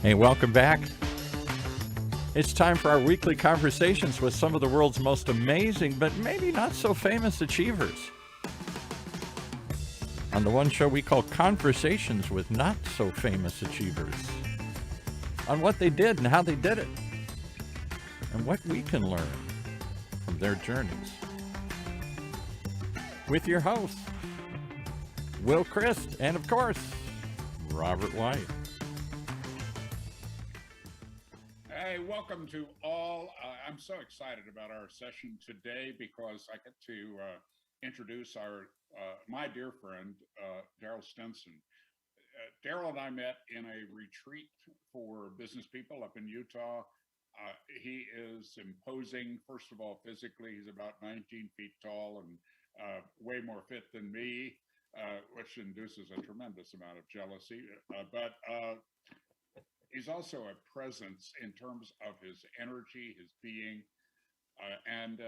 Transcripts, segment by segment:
Hey, welcome back. It's time for our weekly conversations with some of the world's most amazing, but maybe not so famous achievers. On the one show we call Conversations with Not So Famous Achievers. On what they did and how they did it. And what we can learn from their journeys. With your hosts, Will Christ, and of course, Robert White. Hey, welcome to all. I'm so excited about our session today because I get to introduce my dear friend, Darryll Stinson. Darryll and I met in a retreat for business people up in Utah. He is imposing, first of all, physically. He's about 19 feet tall and way more fit than me, which induces a tremendous amount of jealousy. But he's also a presence in terms of his energy, his being, and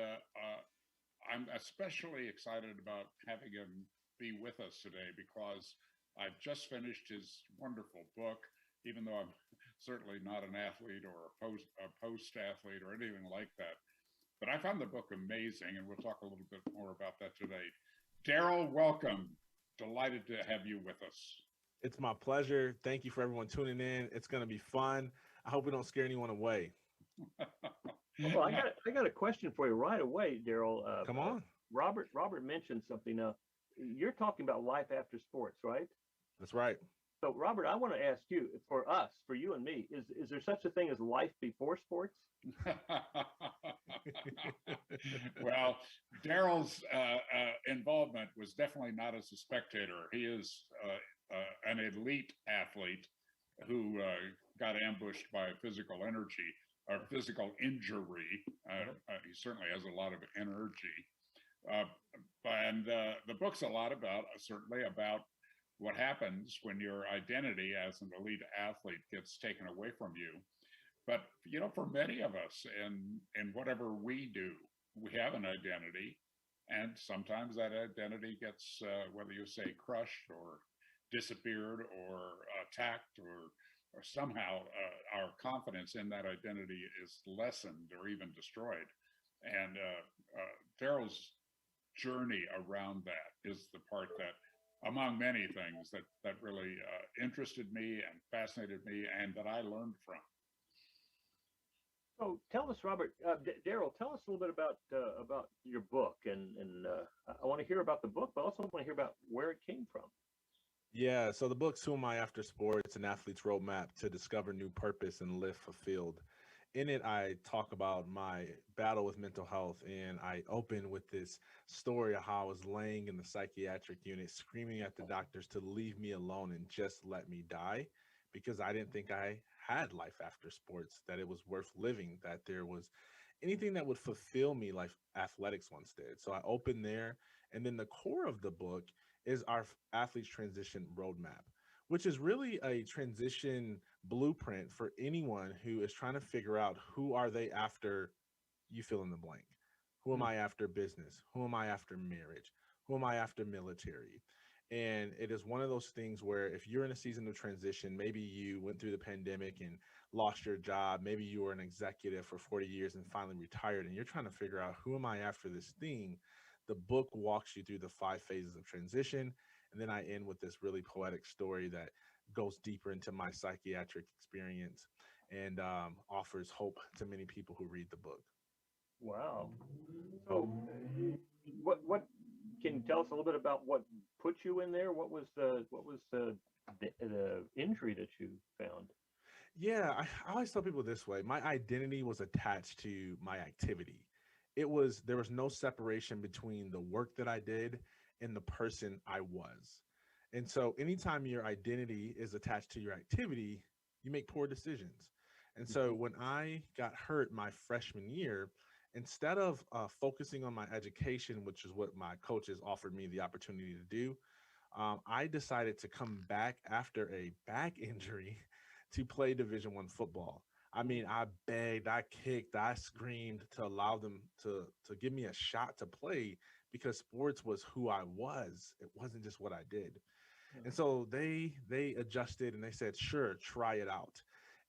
I'm especially excited about having him be with us today because I've just finished his wonderful book, even though I'm certainly not an athlete or a post athlete or anything like that. But I found the book amazing, and we'll talk a little bit more about that today. Darryll, welcome. Delighted to have you with us. It's my pleasure. Thank you for everyone tuning in. It's going to be fun. I hope we don't scare anyone away. Well, I got a question for you right away, Darryll. Come on. Robert mentioned something. You're talking about life after sports, right? That's right. So, Robert, I want to ask you, for you and me, is there such a thing as life before sports? Well, Darryll's involvement was definitely not as a spectator. He is an elite athlete who got ambushed by physical energy or physical injury. He certainly has a lot of energy. And the book's a lot certainly about what happens when your identity as an elite athlete gets taken away from you. But, for many of us in whatever we do, we have an identity. And sometimes that identity gets, whether you say crushed or disappeared or attacked or somehow our confidence in that identity is lessened or even destroyed. And Darryll's journey around that is the part that, among many things, that really interested me and fascinated me and that I learned from. So tell us, Robert, Darryll, tell us a little bit about your book, and I want to hear about the book, but also want to hear about where it came from. Yeah, so the book's Who Am I After Sports? An Athlete's Roadmap to Discover New Purpose and Live Fulfilled. In it, I talk about my battle with mental health, and I open with this story of how I was laying in the psychiatric unit screaming at the doctors to leave me alone and just let me die because I didn't think I had life after sports, that it was worth living, that there was anything that would fulfill me like athletics once did. So I open there, and then the core of the book is our athlete's transition roadmap, which is really a transition blueprint for anyone who is trying to figure out who are they after you fill in the blank. Who am I after business? Who am I after marriage? Who am I after military? And it is one of those things where if you're in a season of transition, maybe you went through the pandemic and lost your job, maybe you were an executive for 40 years and finally retired, and you're trying to figure out who am I after this thing, the book walks you through the 5 phases of transition. And then I end with this really poetic story that goes deeper into my psychiatric experience and offers hope to many people who read the book. Wow. So, what can you tell us a little bit about what put you in there? What was the injury that you found? Yeah, I always tell people this way. My identity was attached to my activity. There was no separation between the work that I did and the person I was. And so anytime your identity is attached to your activity, you make poor decisions. And so when I got hurt my freshman year, instead of focusing on my education, which is what my coaches offered me the opportunity to do, I decided to come back after a back injury to play Division I football. I mean, I begged, I kicked, I screamed to allow them to give me a shot to play because sports was who I was. It wasn't just what I did. And so they adjusted and they said, sure, try it out.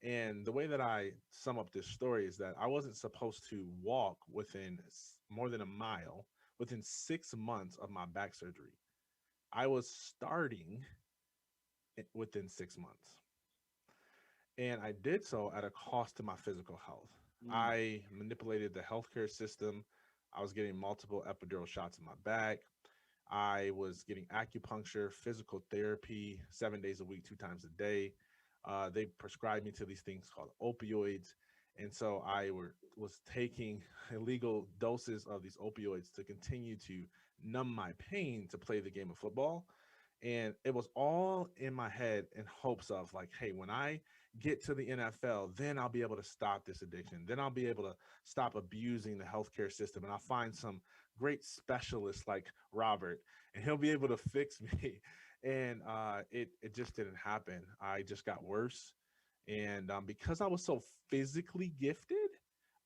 And the way that I sum up this story is that I wasn't supposed to walk within more than a mile within 6 months of my back surgery. I was starting within 6 months. And I did so at a cost to my physical health. Mm. I manipulated the healthcare system. I was getting multiple epidural shots in my back. I was getting acupuncture, physical therapy 7 days a week, 2 times a day. They prescribed me to these things called opioids. And so was taking illegal doses of these opioids to continue to numb my pain to play the game of football. And it was all in my head in hopes of like, hey, when I get to the NFL, then I'll be able to stop this addiction. Then I'll be able to stop abusing the healthcare system. And I'll find some great specialist like Robert, and he'll be able to fix me. And it just didn't happen. I just got worse. And because I was so physically gifted,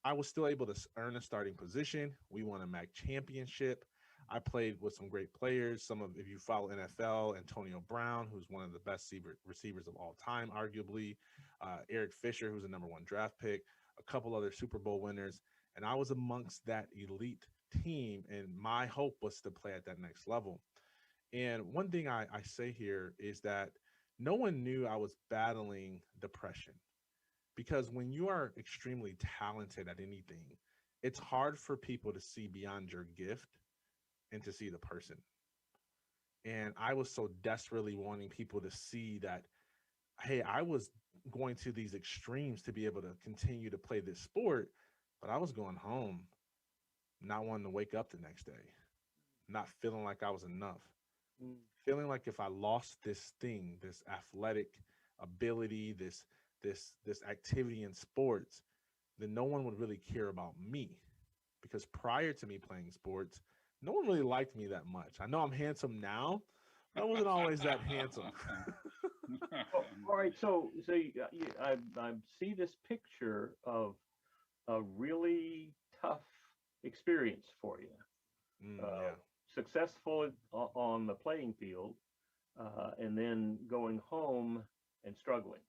I was still able to earn a starting position. We won a MAC championship. I played with some great players. If you follow NFL, Antonio Brown, who's one of the best receivers of all time, arguably, Eric Fisher, who's a #1 draft pick, a couple other Super Bowl winners. And I was amongst that elite team. And my hope was to play at that next level. And one thing I say here is that no one knew I was battling depression, because when you are extremely talented at anything, it's hard for people to see beyond your gift and to see the person. And I was so desperately wanting people to see that, hey, I was going to these extremes to be able to continue to play this sport, but I was going home, not wanting to wake up the next day, not feeling like I was enough, Mm. feeling like if I lost this thing, this athletic ability, this activity in sports, then no one would really care about me. Because prior to me playing sports, no one really liked me that much. I know I'm handsome now, but I wasn't always that handsome. Oh, all right, so I see this picture of a really tough experience for you. Yeah, Successful on the playing field, and then going home and struggling.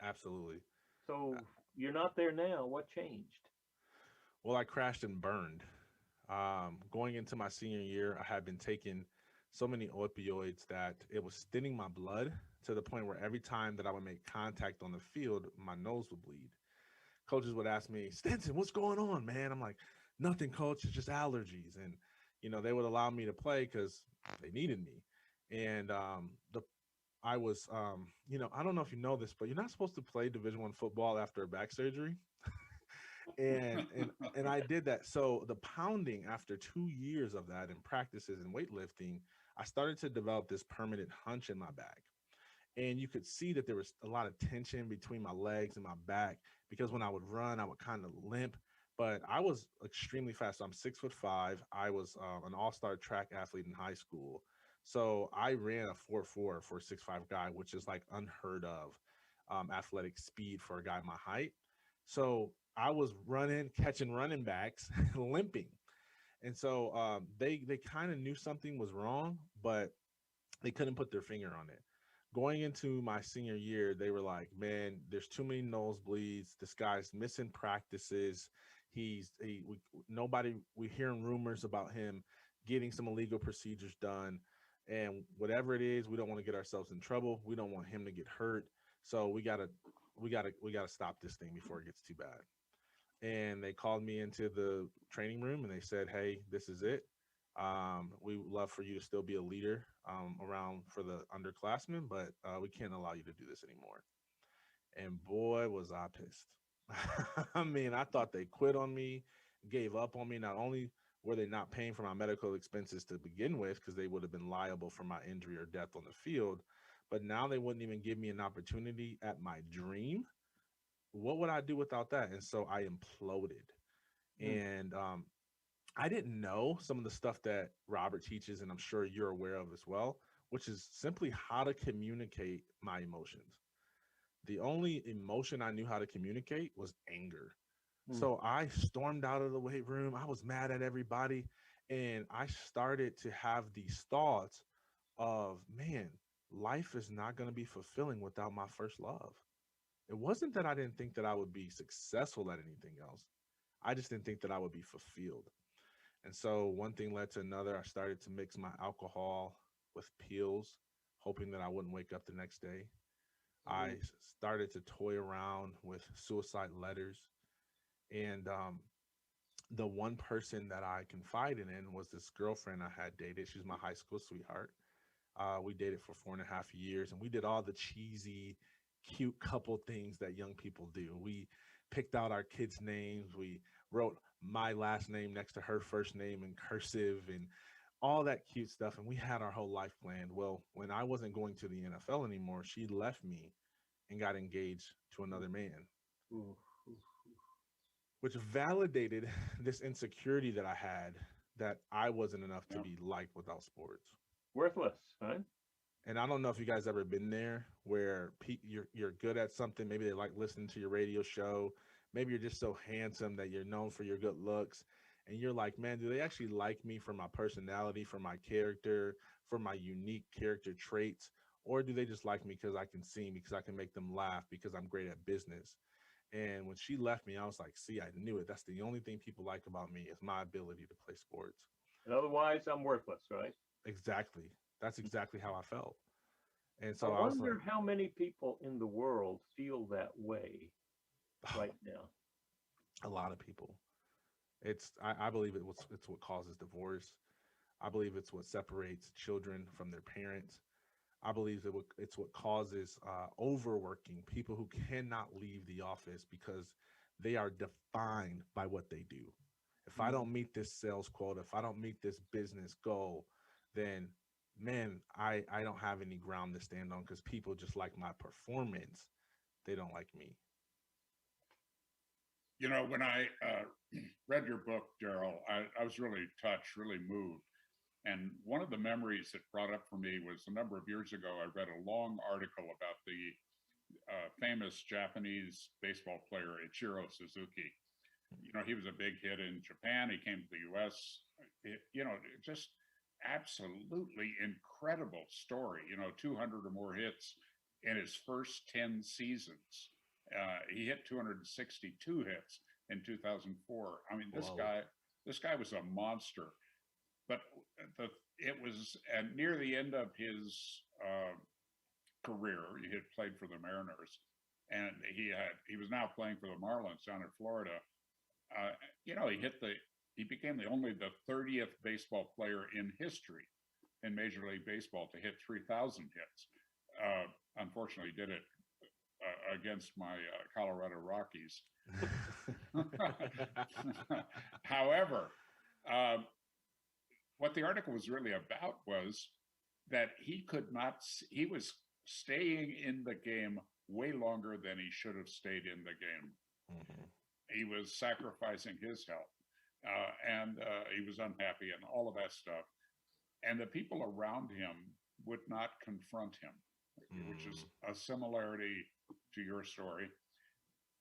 absolutely. So you're not there now. What changed? Well, I crashed and burned. Going into my senior year, I had been taking so many opioids that it was thinning my blood to the point where every time that I would make contact on the field, my nose would bleed. Coaches would ask me, Stinson, what's going on, man? I'm like, nothing, coach. It's just allergies. And, they would allow me to play because they needed me. And I was, I don't know if you know this, but you're not supposed to play Division I football after a back surgery. And I did that. So the pounding after 2 years of that and practices and weightlifting, I started to develop this permanent hunch in my back. And you could see that there was a lot of tension between my legs and my back, because when I would run, I would kind of limp. But I was extremely fast. So I'm 6'5". I was an all-star track athlete in high school. So I ran a 4.4 for a 6'5" guy, which is like unheard of athletic speed for a guy my height. So I was running, catching running backs, limping. And so they kind of knew something was wrong, but they couldn't put their finger on it. Going into my senior year, they were like, man, there's too many nosebleeds. This guy's missing practices. We're hearing rumors about him getting some illegal procedures done. And whatever it is, we don't want to get ourselves in trouble. We don't want him to get hurt. So we gotta stop this thing before it gets too bad. And they called me into the training room and they said, hey, this is it. We would love for you to still be a leader around for the underclassmen, but we can't allow you to do this anymore. And boy, was I pissed. I mean, I thought they quit on me, gave up on me. Not only were they not paying for my medical expenses to begin with, because they would have been liable for my injury or death on the field, but now they wouldn't even give me an opportunity at my dream. What would I do without that? And so I imploded. Mm. And I didn't know some of the stuff that Robert teaches, and I'm sure you're aware of as well, which is simply how to communicate my emotions. The only emotion I knew how to communicate was anger. Mm. So I stormed out of the weight room. I was mad at everybody. And I started to have these thoughts of, man, life is not going to be fulfilling without my first love. It wasn't that I didn't think that I would be successful at anything else. I just didn't think that I would be fulfilled. And so one thing led to another. I started to mix my alcohol with pills, hoping that I wouldn't wake up the next day. I started to toy around with suicide letters. And the one person that I confided in was this girlfriend I had dated. She's my high school sweetheart. We dated for 4.5 years, and we did all the cheesy, cute couple things that young people do. We picked out our kids' names. We wrote my last name next to her first name in cursive and all that cute stuff. And we had our whole life planned. Well, when I wasn't going to the NFL anymore, she left me and got engaged to another man, Ooh. which validated this insecurity that I had that I wasn't enough to be liked without sports. Worthless, huh? And I don't know if you guys ever been there where you're good at something. Maybe they like listening to your radio show. Maybe you're just so handsome that you're known for your good looks. And you're like, man, do they actually like me for my personality, for my character, for my unique character traits? Or do they just like me because I can sing, because I can make them laugh, because I'm great at business? And when she left me, I was like, see, I knew it. That's the only thing people like about me is my ability to play sports. And otherwise, I'm worthless, right? Exactly. That's exactly how I felt. And so I I was like, wonder how many people in the world feel that way right now. a lot of people. I believe it's what causes divorce. I believe it's what separates children from their parents. I believe it's what causes overworking, people who cannot leave the office because they are defined by what they do. If I don't meet this sales quota, if I don't meet this business goal, then man, I don't have any ground to stand on because people just like my performance. They don't like me. You know, when I read your book, Darryll, I was really touched, really moved. And one of the memories that brought up for me was a number of years ago, I read a long article about the famous Japanese baseball player, Ichiro Suzuki. You know, he was a big hit in Japan. He came to the US. Just absolutely incredible story. 200 or more hits in his first 10 seasons. He hit 262 hits in 2004. I mean, this guy was a monster. But it was near the end of his career. He had played for the Mariners, and he was now playing for the Marlins down in Florida. He became the 30th baseball player in history in Major League Baseball to hit 3,000 hits. Unfortunately, did it against my Colorado Rockies. However, what the article was really about was that he was staying in the game way longer than he should have stayed in the game. Mm-hmm. He was sacrificing his health, and he was unhappy and all of that stuff. And the people around him would not confront him, which is a similarity to your story.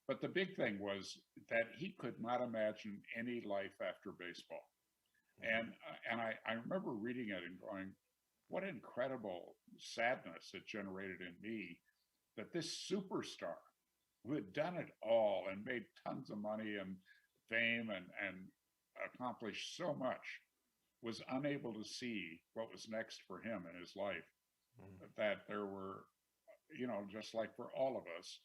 But the big thing was that he could not imagine any life after baseball. And I remember reading it and going, what incredible sadness it generated in me that this superstar who had done it all and made tons of money and fame and accomplished so much was unable to see what was next for him in his life. That there were, just like for all of us,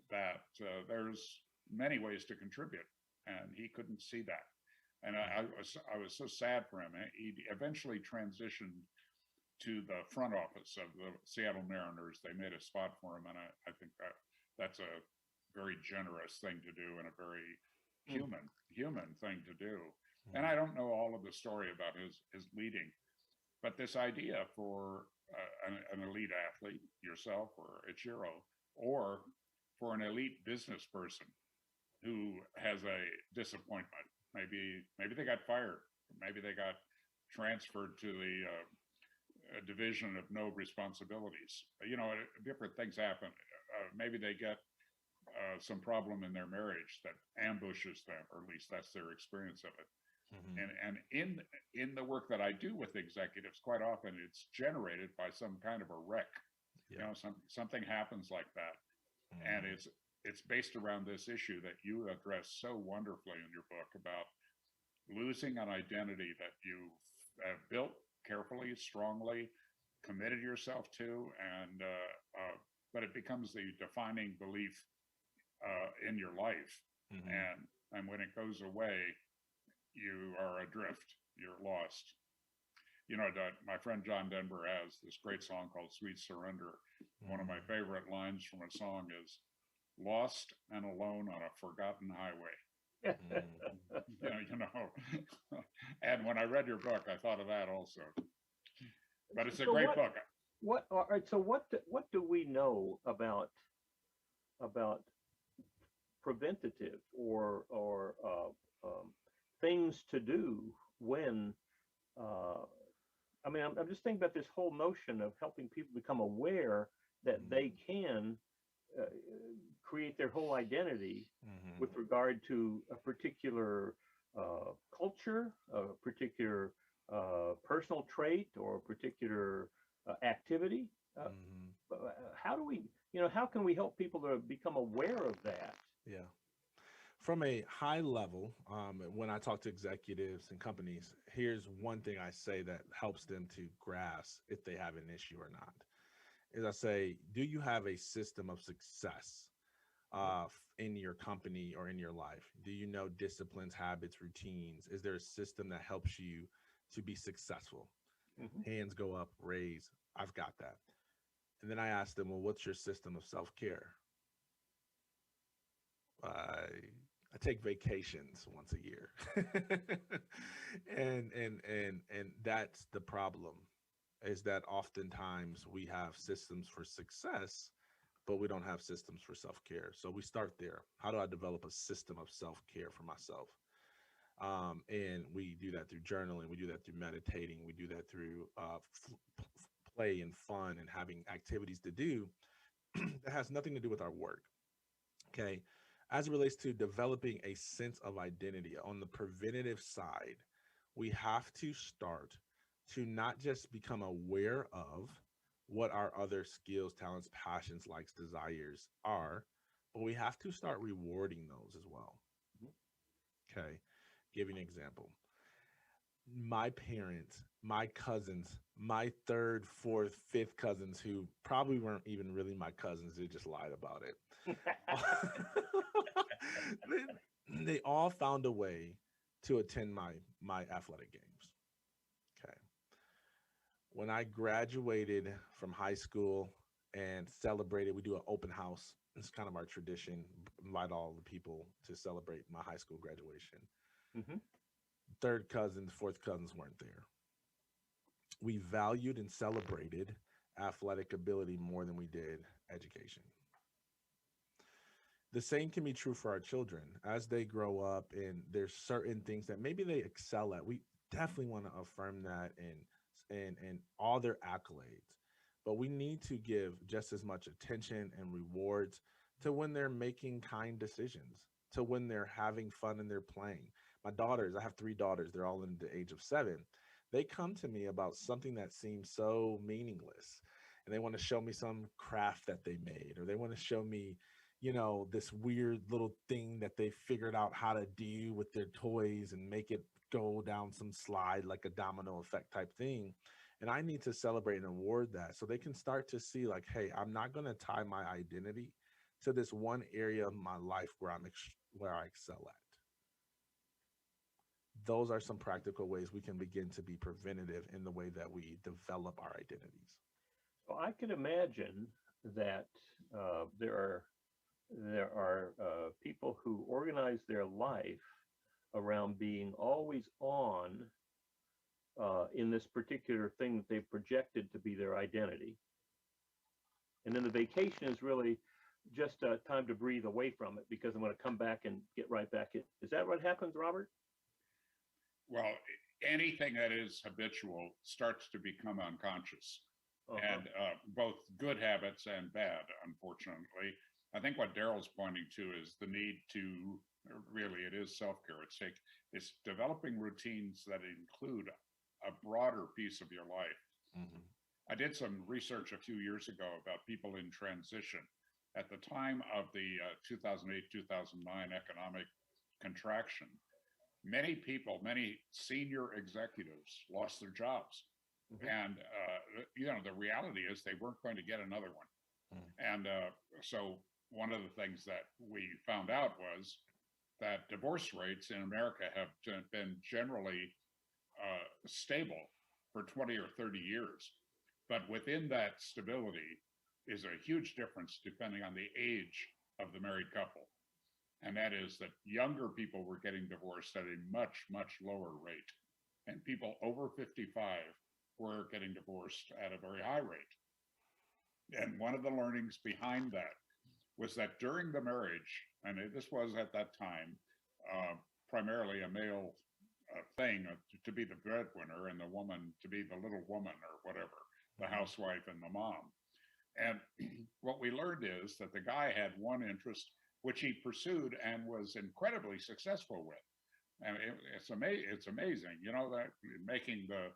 that there's many ways to contribute, and he couldn't see that. And I was so sad for him. He eventually transitioned to the front office of the Seattle Mariners. They made a spot for him, and I think that's a very generous thing to do and a very human thing to do. And I don't know all of the story about his leading, but this idea for an elite athlete, yourself or Ichiro, or for an elite business person who has a disappointment. Maybe they got fired. Maybe they got transferred to the division of no responsibilities. Different things happen. Maybe they get some problem in their marriage that ambushes them, or at least that's their experience of it. And in the work that I do with executives, quite often it's generated by some kind of a wreck. Something happens like that, and it's based around this issue that you address so wonderfully in your book about losing an identity that you have built carefully, strongly, committed yourself to, and but it becomes the defining belief in your life. And when it goes away, you are adrift. You're lost. You know, my friend John Denver has this great song called "Sweet Surrender." One of my favorite lines from a song is, "Lost and alone on a forgotten highway." You know. And when I read your book, I thought of that also. But it's a great book. All right. So what do we know about preventative or things to do when? I mean, I'm just thinking about this whole notion of helping people become aware that they can create their whole identity with regard to a particular culture, a particular personal trait, or a particular activity. How do we, how can we help people to become aware of that? Yeah. From a high level, when I talk to executives and companies, here's one thing I say that helps them to grasp if they have an issue or not. Is I say, do you have a system of success in your company or in your life? Do you know disciplines, habits, routines? Is there a system that helps you to be successful? Hands go up, raise. I've got that. And then I ask them, well, what's your system of self-care? I take vacations once a year. and that's the problem, is that oftentimes we have systems for success, but we don't have systems for self-care. So we start there. How do I develop a system of self-care for myself? And we do that through journaling. We do that through meditating. We do that through play and fun and having activities to do that has nothing to do with our work. Okay. As it relates to developing a sense of identity on the preventative side, we have to start to not just become aware of what our other skills, talents, passions, likes, desires are, but we have to start rewarding those as well. Okay. Give you an example. My parents, my cousins, my third, fourth, fifth cousins, who probably weren't even really my cousins, they just lied about it. They all found a way to attend my athletic games. Okay. When I graduated from high school and celebrated, we do an open house. It's kind of our tradition, invite all the people to celebrate my high school graduation. Third cousins, fourth cousins weren't there. We valued and celebrated athletic ability more than we did education. The same can be true for our children as they grow up, and there's certain things that maybe they excel at. We definitely want to affirm that and all their accolades, but we need to give just as much attention and rewards to when they're making kind decisions, to when they're having fun and they're playing. My daughters, I have 3 daughters, they're all in the age of 7. They come to me about something that seems so meaningless, and they want to show me some craft that they made, or they want to show me, this weird little thing that they figured out how to do with their toys and make it go down some slide like a domino effect type thing. And I need to celebrate and award that so they can start to see like, hey, I'm not going to tie my identity to this one area of my life where I excel at. Those are some practical ways we can begin to be preventative in the way that we develop our identities. So I can imagine that there are people who organize their life around being always on in this particular thing that they've projected to be their identity. And then the vacation is really just time to breathe away from it because I'm going to come back and get right back in. Is that what happens, Robert? Well, anything that is habitual starts to become unconscious. And both good habits and bad, unfortunately. I think what Darryl's pointing to is the need to, really, it is self-care. It's developing routines that include a broader piece of your life. I did some research a few years ago about people in transition. at the time of the 2008-2009 economic contraction, many people, many senior executives lost their jobs. And, the reality is they weren't going to get another one. And so one of the things that we found out was that divorce rates in America have been generally stable for 20 or 30 years. But within that stability is a huge difference depending on the age of the married couple. And that is that younger people were getting divorced at a much, much lower rate. And people over 55 were getting divorced at a very high rate. And one of the learnings behind that was that during the marriage, and this was at that time primarily a male thing to be the breadwinner and the woman to be the little woman or whatever, the housewife and the mom. And what we learned is that the guy had one interest which he pursued and was incredibly successful with. And it's amazing, that making the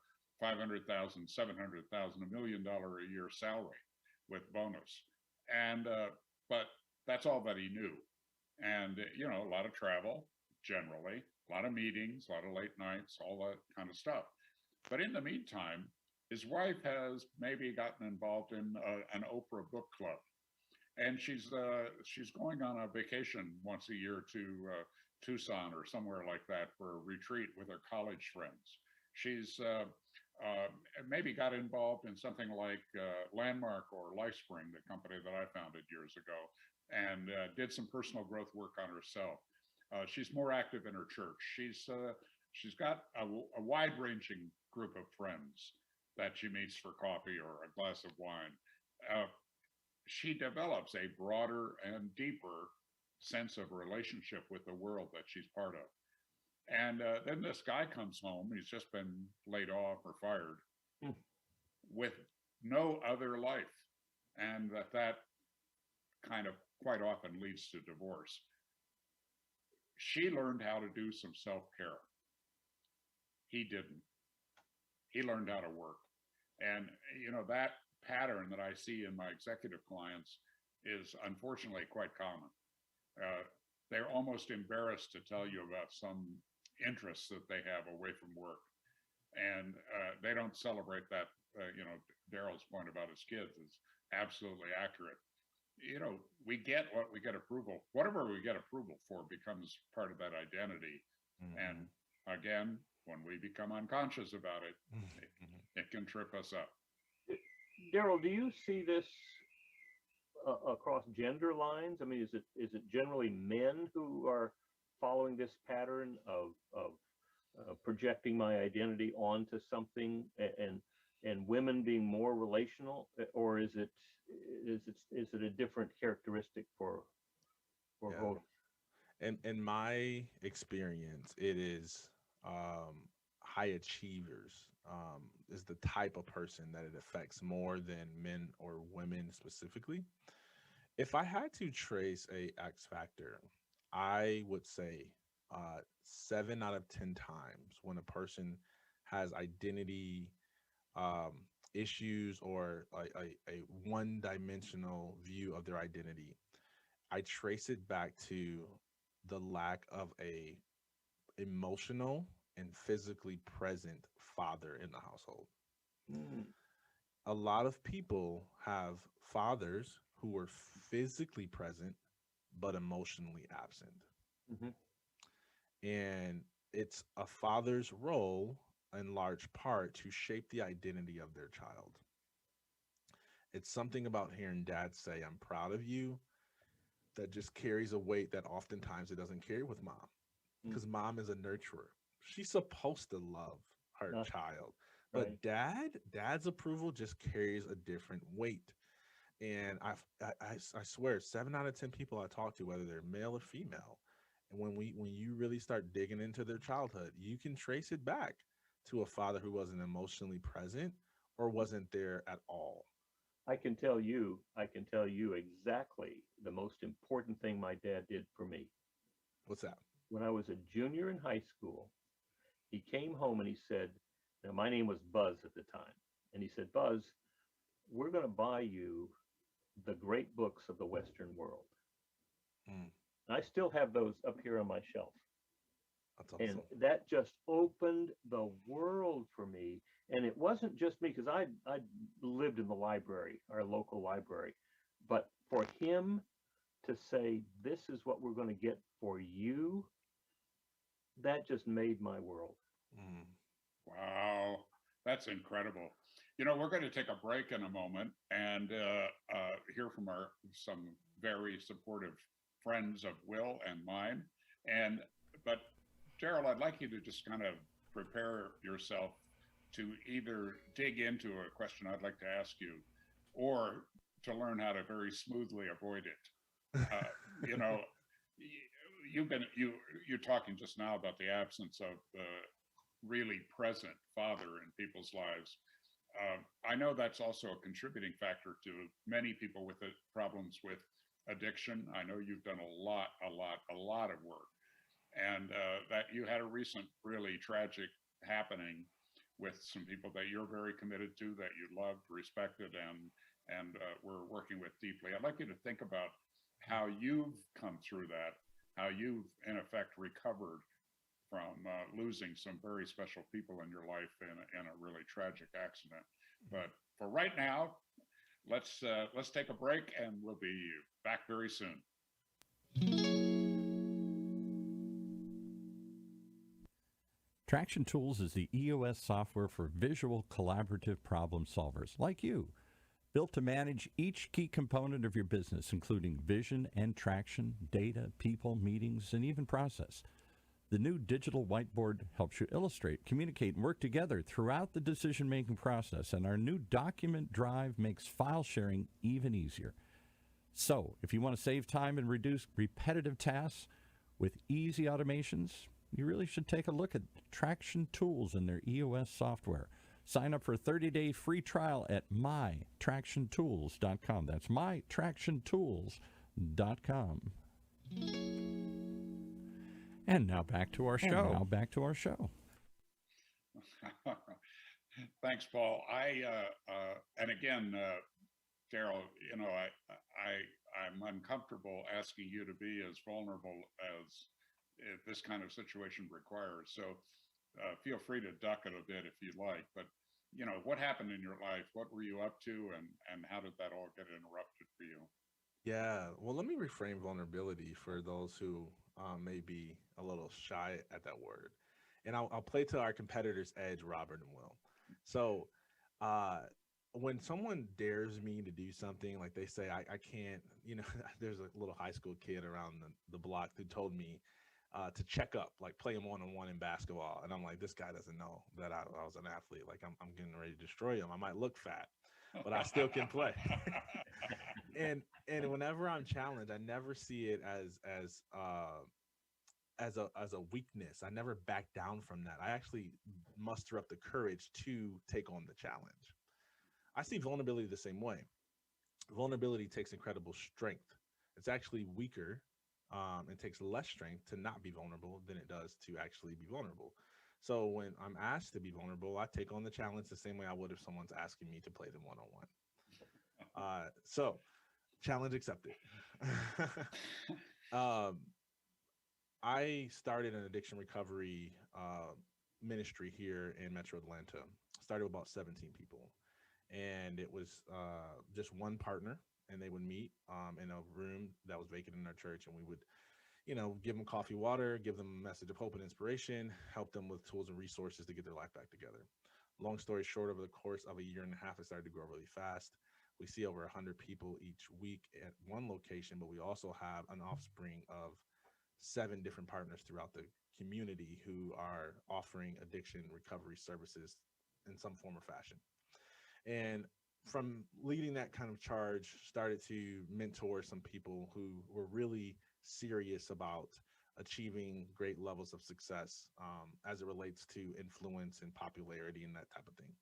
$500,000, $700,000, $1 million a year salary with bonus. And, but that's all that he knew. And, a lot of travel, generally, a lot of meetings, a lot of late nights, all that kind of stuff. But in the meantime, his wife has maybe gotten involved in an Oprah book club. And she's going on a vacation once a year to Tucson or somewhere like that for a retreat with her college friends. She's maybe got involved in something like Landmark or LifeSpring, the company that I founded years ago, and did some personal growth work on herself. She's more active in her church. She's got a wide-ranging group of friends that she meets for coffee or a glass of wine. She develops a broader and deeper sense of relationship with the world that she's part of. And then this guy comes home, he's just been laid off or fired with no other life. And that kind of quite often leads to divorce. She learned how to do some self-care. He didn't. He learned how to work. And, that pattern that I see in my executive clients is unfortunately quite common. They're almost embarrassed to tell you about some interests that they have away from work. And they don't celebrate that. Darryl's point about his kids is absolutely accurate. We get what we get approval. Whatever we get approval for becomes part of that identity. And again, when we become unconscious about it, it can trip us up. Darryll, do you see this across gender lines? I mean, is it generally men who are following this pattern of projecting my identity onto something, and women being more relational, or is it a different characteristic for both? In my experience, it is high achievers is the type of person that it affects more than men or women specifically. If I had to trace a X factor, I would say 7 out of 10 times when a person has identity issues or a one-dimensional view of their identity, I trace it back to the lack of a emotional and physically present father in the household. A lot of people have fathers who are physically present but emotionally absent. And it's a father's role in large part to shape the identity of their child. It's something about hearing dad say, "I'm proud of you," that just carries a weight that oftentimes it doesn't carry with mom, because mom is a nurturer. She's supposed to love her child, but Right. dad's approval just carries a different weight. And I swear 7 out of 10 people I talk to, whether they're male or female, and when you really start digging into their childhood, you can trace it back to a father who wasn't emotionally present or wasn't there at all. I can tell you exactly the most important thing my dad did for me. What's that? When I was a junior in high school, he came home and he said, now my name was Buzz at the time, and he said, "Buzz, we're going to buy you the great books of the Western world. Mm, I still have those up here on my shelf. that's And awesome. that just opened the world for me. And it wasn't just me, because I lived in the library, our local library. But for him to say, this is what we're going to get for you, that just made my world. Mm, Wow, that's incredible. We're going to take a break in a moment and hear from some very supportive friends of Will and mine. But Darryll, I'd like you to just kind of prepare yourself to either dig into a question I'd like to ask you, or to learn how to very smoothly avoid it. You know, you're talking just now about the absence of the really present father in people's lives. I know that's also a contributing factor to many people with problems with addiction. I know you've done a lot of work, and that you had a recent really tragic happening with some people that you're very committed to, that you loved, respected, and were working with deeply. I'd like you to think about how you've come through that, how you've in effect recovered from losing some very special people in your life in a really tragic accident. But for right now, let's take a break, and we'll be back very soon. Traction Tools is the EOS software for visual collaborative problem solvers like you, built to manage each key component of your business, including vision and traction, data, people, meetings, and even process. The new digital whiteboard helps you illustrate, communicate, and work together throughout the decision-making process, and our new document drive makes file sharing even easier. So, if you want to save time and reduce repetitive tasks with easy automations, you really should take a look at Traction Tools and their EOS software. Sign up for a 30-day free trial at mytractiontools.com. That's mytractiontools.com. And now back to our show. Thanks, Paul. And again, Darryll, I'm uncomfortable asking you to be as vulnerable as this kind of situation requires. So feel free to duck it a bit if you'd like. But what happened in your life? What were you up to, and how did that all get interrupted for you? yeah. Well, let me reframe vulnerability for those who may be a little shy at that word. And I'll play to our competitors' edge, Robert and Will. So when someone dares me to do something, like they say, I can't, there's a little high school kid around the block who told me to check up, like play him one-on-one in basketball. And I'm like, this guy doesn't know that I was an athlete. Like I'm getting ready to destroy him. I might look fat, but I still can play. and whenever I'm challenged, I never see it as a weakness. I never back down from that. I actually muster up the courage to take on the challenge. I see vulnerability the same way. Vulnerability takes incredible strength. It's actually weaker. It takes less strength to not be vulnerable than it does to actually be vulnerable. So when I'm asked to be vulnerable, I take on the challenge the same way I would if someone's asking me to play them one-on-one. So challenge accepted. I started an addiction recovery ministry here in Metro Atlanta. Started with about 17 people. And it was just one partner, and they would meet in a room that was vacant in our church, and we would give them coffee, water, give them a message of hope and inspiration, help them with tools and resources to get their life back together. Long story short, over the course of a year and a half, it started to grow really fast. We see over 100 people each week at one location, but we also have an offspring of 7 different partners throughout the community who are offering addiction recovery services in some form or fashion. And from leading that kind of charge, started to mentor some people who were really serious about achieving great levels of success as it relates to influence and popularity and that type of thing.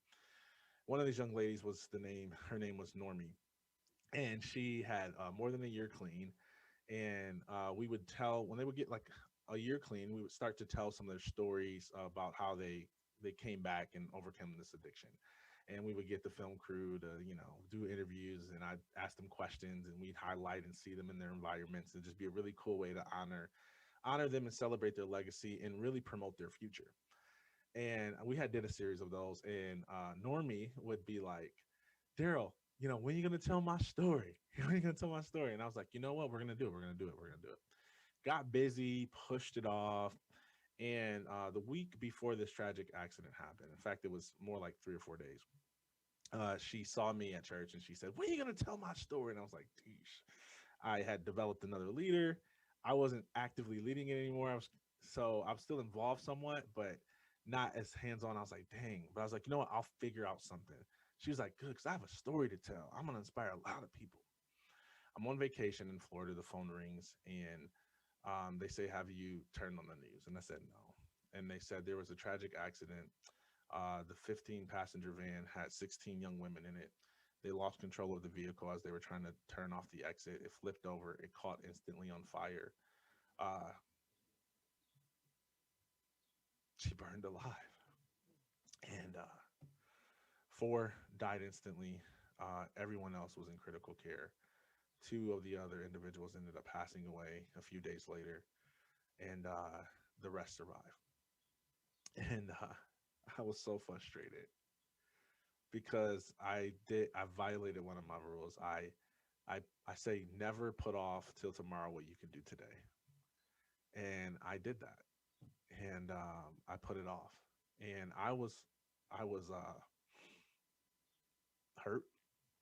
One of these young ladies her name was Normie, and she had more than a year clean. And we would tell, when they would get like a year clean, we would start to tell some of their stories about how they came back and overcome this addiction. and we would get the film crew to, do interviews, and I'd ask them questions, and we'd highlight and see them in their environments, and just be a really cool way to honor them and celebrate their legacy and really promote their future. And we did a series of those, and Normie would be like, Darryll, when are you gonna tell my story? When are you gonna tell my story? And I was like, you know what, we're gonna do it. We're gonna do it. We're gonna do it. Got busy, pushed it off. And the week before this tragic accident happened, in fact, it was more like 3 or 4 days, she saw me at church and she said, when are you going to tell my story? And I was like, Deesh. I had developed another leader. I wasn't actively leading it anymore. I'm still involved somewhat, but not as hands-on. I was like, dang. But I was like, you know what? I'll figure out something. She was like, good, because I have a story to tell. I'm going to inspire a lot of people. I'm on vacation in Florida. The phone rings, and they say, have you turned on the news? And I said, no. And they said there was a tragic accident. The 15-passenger van had 16 young women in it. They lost control of the vehicle as they were trying to turn off the exit. It flipped over. It caught instantly on fire. She burned alive. And 4 died instantly. Everyone else was in critical care. 2 of the other individuals ended up passing away a few days later, and the rest survived. And I was so frustrated because I violated one of my rules. I say never put off till tomorrow what you can do today, and I did that, and I put it off, and I was hurt.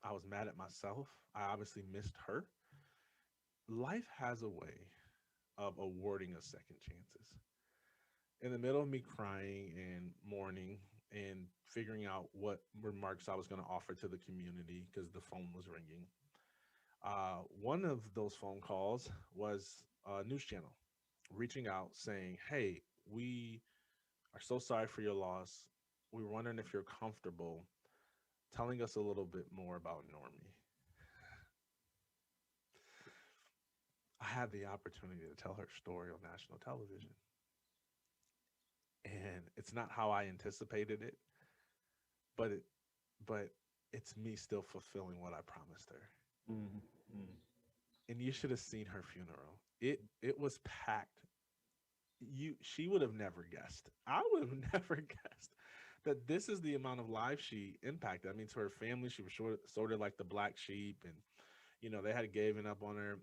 I was mad at myself. I obviously missed her. Life has a way of awarding us second chances. In the middle of me crying and mourning and figuring out what remarks I was going to offer to the community because the phone was ringing, one of those phone calls was a news channel reaching out saying, hey, we are so sorry for your loss. We were wondering if you're comfortable telling us a little bit more about Normie. I had the opportunity to tell her story on national television. And it's not how I anticipated it, but it's me still fulfilling what I promised her. Mm-hmm. And you should have seen her funeral. It was packed. She would have never guessed. I would have never guessed that this is the amount of lives she impacted. I mean, to her family, she was sort of like the black sheep, and they had given up on her.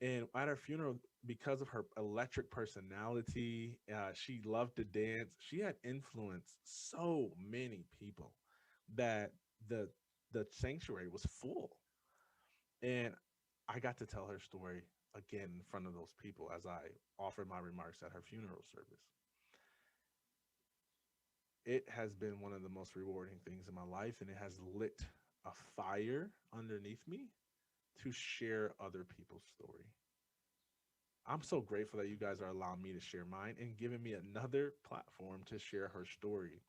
And at her funeral, because of her electric personality, she loved to dance. She had influenced so many people that the sanctuary was full. And I got to tell her story again in front of those people as I offered my remarks at her funeral service. It has been one of the most rewarding things in my life, and it has lit a fire underneath me to share other people's story. I'm so grateful that you guys are allowing me to share mine and giving me another platform to share her story,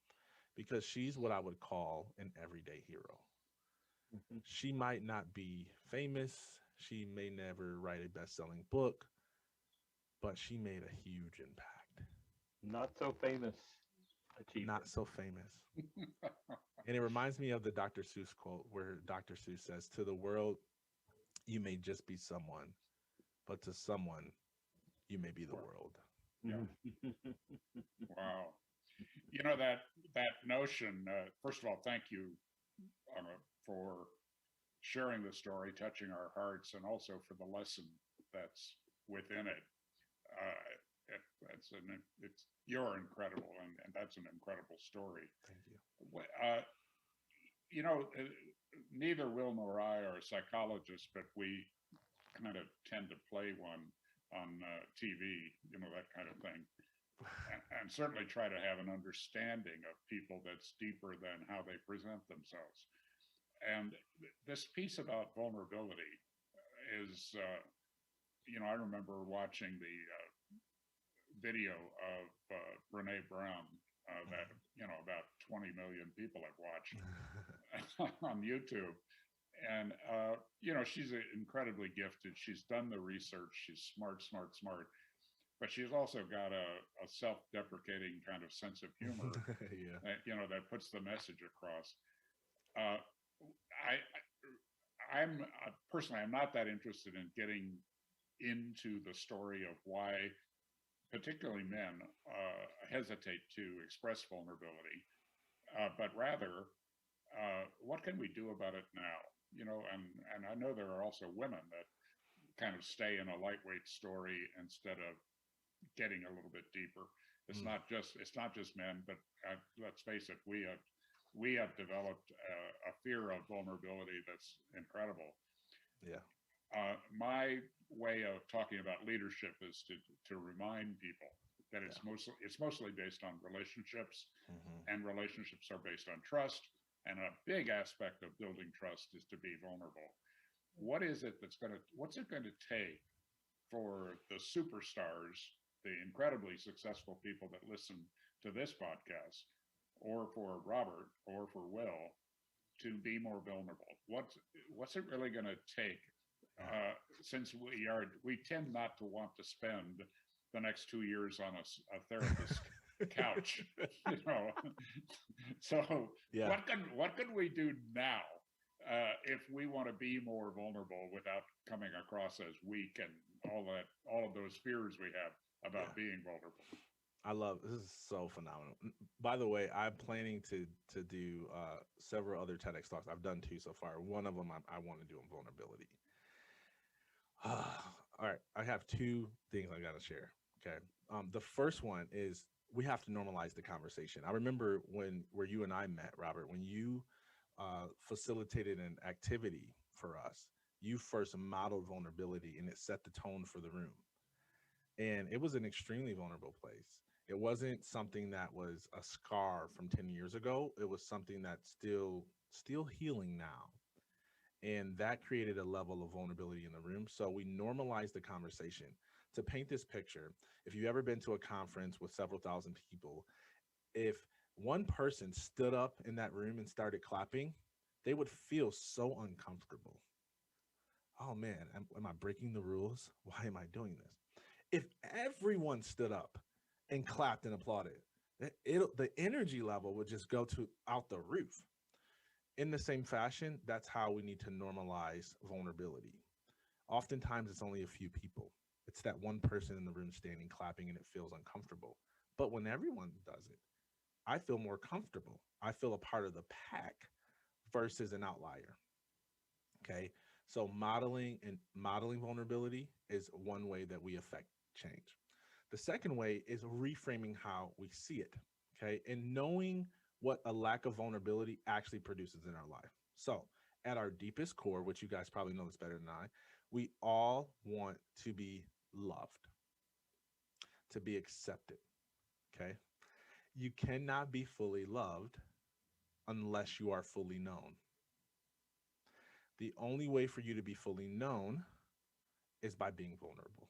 because she's what I would call an everyday hero. Mm-hmm. She might not be famous. She may never write a best-selling book, but she made a huge impact. Not so famous achievement. Not so famous. And it reminds me of the Dr. Seuss quote where Dr. Seuss says, to the world, you may just be someone, but to someone, you may be the world. Yeah. Wow. That notion, first of all, thank you for sharing the story, touching our hearts, and also for the lesson that's within it. You're incredible, and that's an incredible story. Thank you. Neither Will nor I are psychologists, but we kind of tend to play one on TV, that kind of thing, and certainly try to have an understanding of people that's deeper than how they present themselves. And this piece about vulnerability is, I remember watching the video of Brene Brown that, about 20 million people have watched on YouTube. And, she's incredibly gifted. She's done the research. She's smart. but she's also got a self-deprecating kind of sense of humor, Yeah. that puts the message across. Uh, I, I'm personally, I'm not that interested in getting into the story of why particularly men hesitate to express vulnerability, but rather, what can we do about it now? And I know there are also women that kind of stay in a lightweight story instead of getting a little bit deeper. It's not just men, but let's face it, we have developed a fear of vulnerability that's incredible. Yeah. My way of talking about leadership is to remind people that it's mostly based on relationships, and relationships are based on trust. And a big aspect of building trust is to be vulnerable. What's it going to take for the superstars, the incredibly successful people that listen to this podcast, or for Robert, or for Will, to be more vulnerable? What's it really going to take? Since we tend not to want to spend the next 2 years on a therapist couch, So Yeah. what can we do now if we want to be more vulnerable without coming across as weak and all of those fears we have about being vulnerable? I love this is so phenomenal. By the way, I'm planning to do several other TEDx talks. I've done 2 so far. One of them I want to do on vulnerability. All right, I have 2 things I got to share. Okay, the first one is we have to normalize the conversation. I remember where you and I met, Robert, when you facilitated an activity for us. You first modeled vulnerability, and it set the tone for the room. And it was an extremely vulnerable place. It wasn't something that was a scar from 10 years ago. It was something that's still healing now. And that created a level of vulnerability in the room. So we normalized the conversation. To paint this picture, if you've ever been to a conference with several thousand people, if one person stood up in that room and started clapping, they would feel so uncomfortable. Oh man, am I breaking the rules? Why am I doing this? If everyone stood up and clapped and applauded, the energy level would just go out the roof. In the same fashion, that's how we need to normalize vulnerability. Oftentimes, it's only a few people. It's that one person in the room standing, clapping, and it feels uncomfortable. But when everyone does it, I feel more comfortable. I feel a part of the pack versus an outlier. Okay. So modeling vulnerability is one way that we affect change. The second way is reframing how we see it. Okay. And knowing what a lack of vulnerability actually produces in our life. So at our deepest core, which you guys probably know this better than I, we all want to be loved, to be accepted. Okay. You cannot be fully loved unless you are fully known. The only way for you to be fully known is by being vulnerable.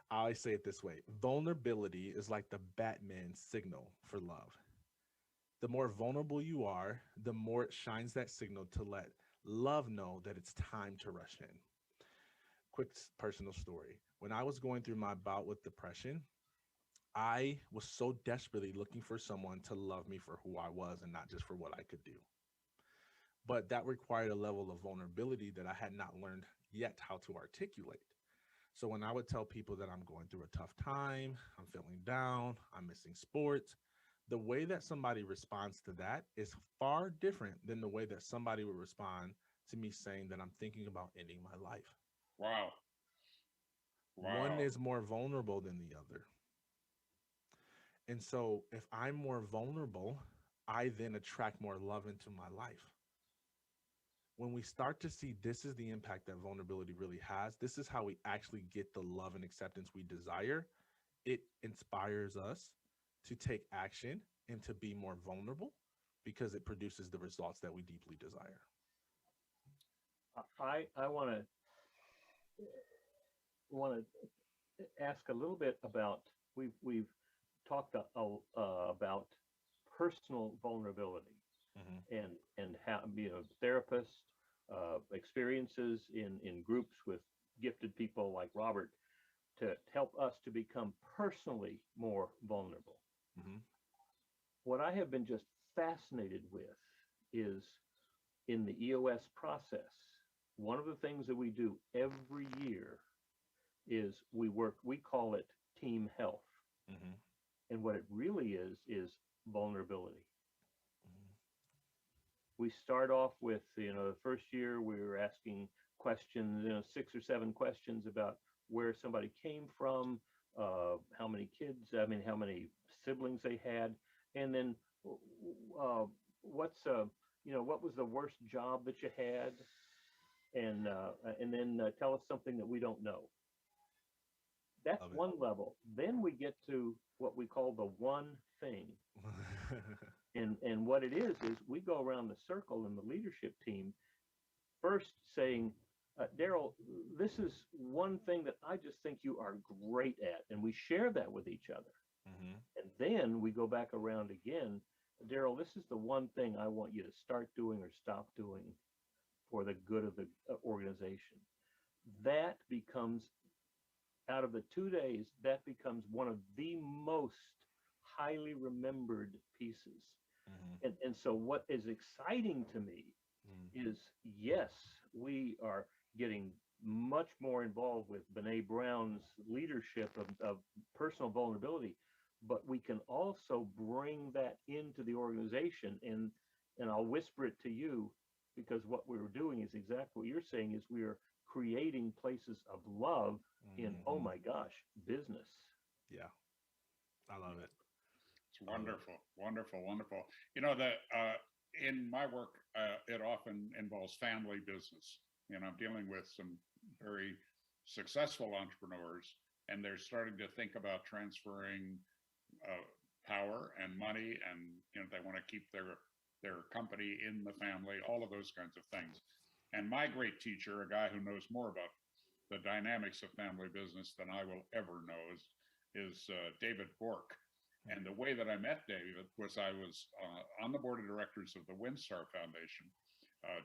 I always say it this way: vulnerability is like the Batman signal for love. The more vulnerable you are, the more it shines that signal to let love know that it's time to rush in. Quick personal story. When I was going through my bout with depression, I was so desperately looking for someone to love me for who I was and not just for what I could do. But that required a level of vulnerability that I had not learned yet how to articulate. So when I would tell people that I'm going through a tough time, I'm feeling down, I'm missing sports, the way that somebody responds to that is far different than the way that somebody would respond to me saying that I'm thinking about ending my life. Wow. One is more vulnerable than the other. And so if I'm more vulnerable, I then attract more love into my life. When we start to see this is the impact that vulnerability really has, this is how we actually get the love and acceptance we desire. It inspires us to take action and to be more vulnerable because it produces the results that we deeply desire. I want to ask a little bit about we've talked about personal vulnerability and how therapists experiences in groups with gifted people like Robert. to help us to become personally more vulnerable. Mm-hmm. What I have been just fascinated with is in the EOS process, one of the things that we do every year is we call it team health. Mm-hmm. And what it really is vulnerability. We start off with, the first year we were asking questions, 6 or 7 questions about where somebody came from, how many kids, how many siblings they had, and then what was the worst job that you had, and then tell us something that we don't know. That's Love it. one level. Then we get to what we call the one thing. And what it is we go around the circle in the leadership team, first saying, Darryll, this is one thing that I just think you are great at. And we share that with each other. Mm-hmm. And then we go back around again. Darryll, this is the one thing I want you to start doing or stop doing for the good of the organization. That becomes, out of the 2 days, that becomes one of the most highly remembered pieces. Mm-hmm. And so what is exciting to me is, yes, we are getting much more involved with Brene Brown's leadership of personal vulnerability, but we can also bring that into the organization. And I'll whisper it to you, because what we're doing is exactly what you're saying, is we are creating places of love in, oh my gosh, business. Yeah, I love it. It's wonderful, wonderful, wonderful. That in my work, it often involves family business. I'm dealing with some very successful entrepreneurs, and they're starting to think about transferring power and money, and they want to keep their company in the family, all of those kinds of things. And my great teacher, a guy who knows more about the dynamics of family business than I will ever know, is David Bork. And the way that I met David was I was on the board of directors of the WinStar Foundation,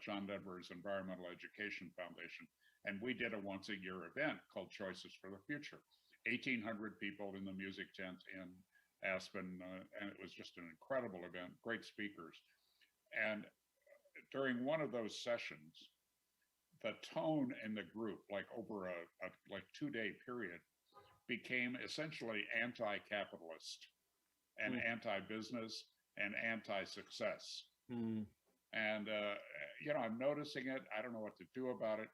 John Denver's Environmental Education Foundation. And we did a once-a-year event called Choices for the Future. 1,800 people in the music tent in Aspen, and it was just an incredible event, great speakers. And during one of those sessions, the tone in the group, like over a 2-day period, became essentially anti-capitalist and anti-business and anti-success. And I'm noticing it. I don't know what to do about it.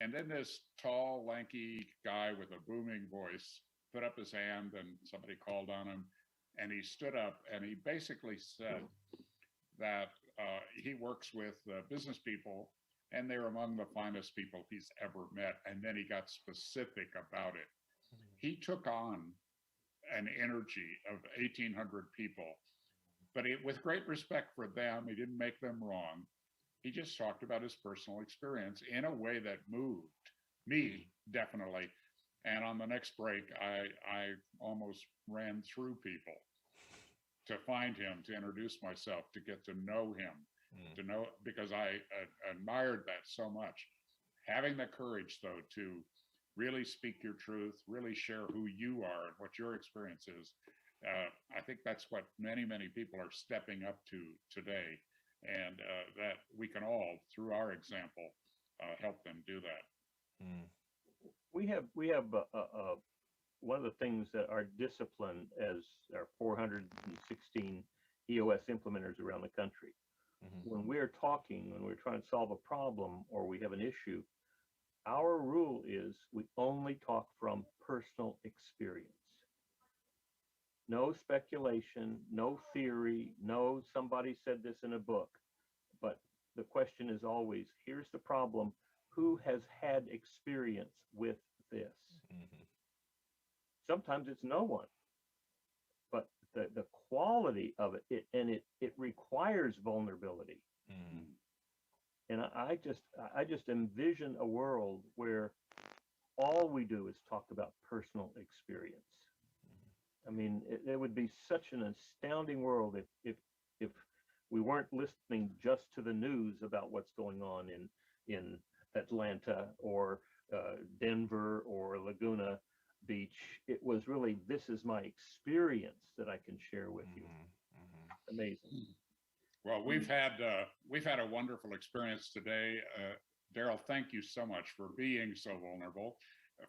And then this tall, lanky guy with a booming voice put up his hand, and somebody called on him, and he stood up and he basically said that he works with business people, and they're among the finest people he's ever met. And then he got specific about it. He took on an energy of 1,800 people, but with great respect for them. He didn't make them wrong. He just talked about his personal experience in a way that moved me, definitely. And on the next break, I almost ran through people to find him, to introduce myself, to get to know him, to know, because I admired that so much. Having the courage, though, to really speak your truth, really share who you are and what your experience is. I think that's what many, many people are stepping up to today, and that we can all, through our example, help them do that. We have one of the things that our discipline, as our 416 EOS implementers around the country, when we're talking, when we're trying to solve a problem or we have an issue, our rule is we only talk from personal experience. No speculation, no theory, no somebody said this in a book. But the question is always, here's the problem. Who has had experience with this? Sometimes it's no one. But the quality of it, it requires vulnerability. And I just envision a world where all we do is talk about personal experience. I mean, it would be such an astounding world if we weren't listening just to the news about what's going on in Atlanta or Denver or Laguna, speech. It was really, this is my experience that I can share with you. Amazing. Well, we've had a wonderful experience today. Darryll, thank you so much for being so vulnerable,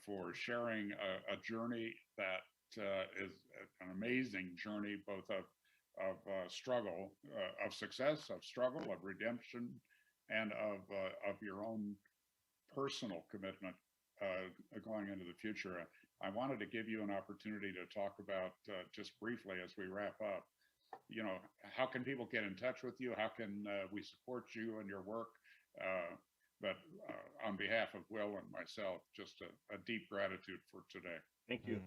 for sharing a journey that is an amazing journey, both of struggle, of success, of struggle, of redemption, and of your own personal commitment going into the future. I wanted to give you an opportunity to talk about just briefly as we wrap up. You know, how can people get in touch with you? How can we support you and your work? But on behalf of Will and myself, just a deep gratitude for today. Thank you.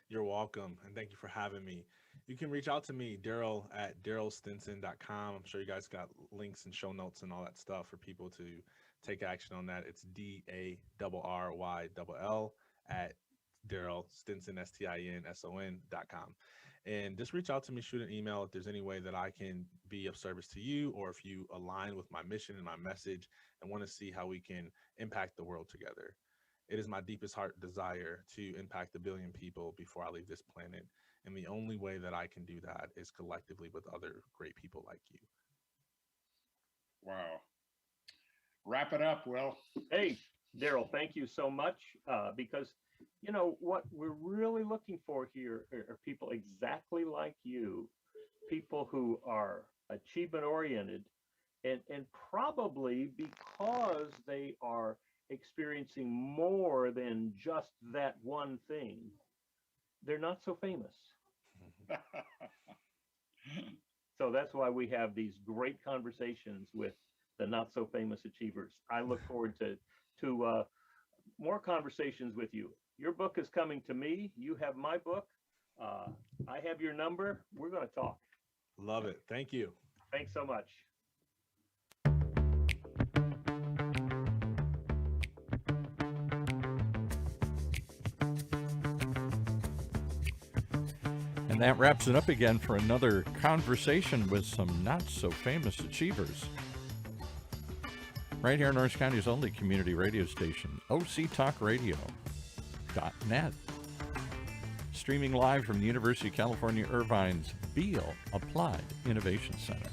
You're welcome, and thank you for having me. You can reach out to me, Darryll, at darryllstinson.com. I'm sure you guys got links and show notes and all that stuff for people to take action on that. It's DARRYLL at Darryll, Stinson, STINSON.com. And just reach out to me, shoot an email if there's any way that I can be of service to you, or if you align with my mission and my message and want to see how we can impact the world together. It is my deepest heart desire to impact 1 billion people before I leave this planet. And the only way that I can do that is collectively with other great people like you. Wow. Wrap it up, Will. Hey, Darryll, thank you so much, because you know what we're really looking for here are people exactly like you, people who are achievement oriented, and probably because they are experiencing more than just that one thing, they're not so famous. So that's why we have these great conversations with the not so famous achievers. I look forward to more conversations with you. Your book is coming to me. You have my book. I have your number. We're going to talk. Love it. Thank you. Thanks so much. And that wraps it up again for another conversation with some not-so-famous achievers. Right here in Orange County's only community radio station, octalkradio.net. Streaming live from the University of California, Irvine's Beale Applied Innovation Center.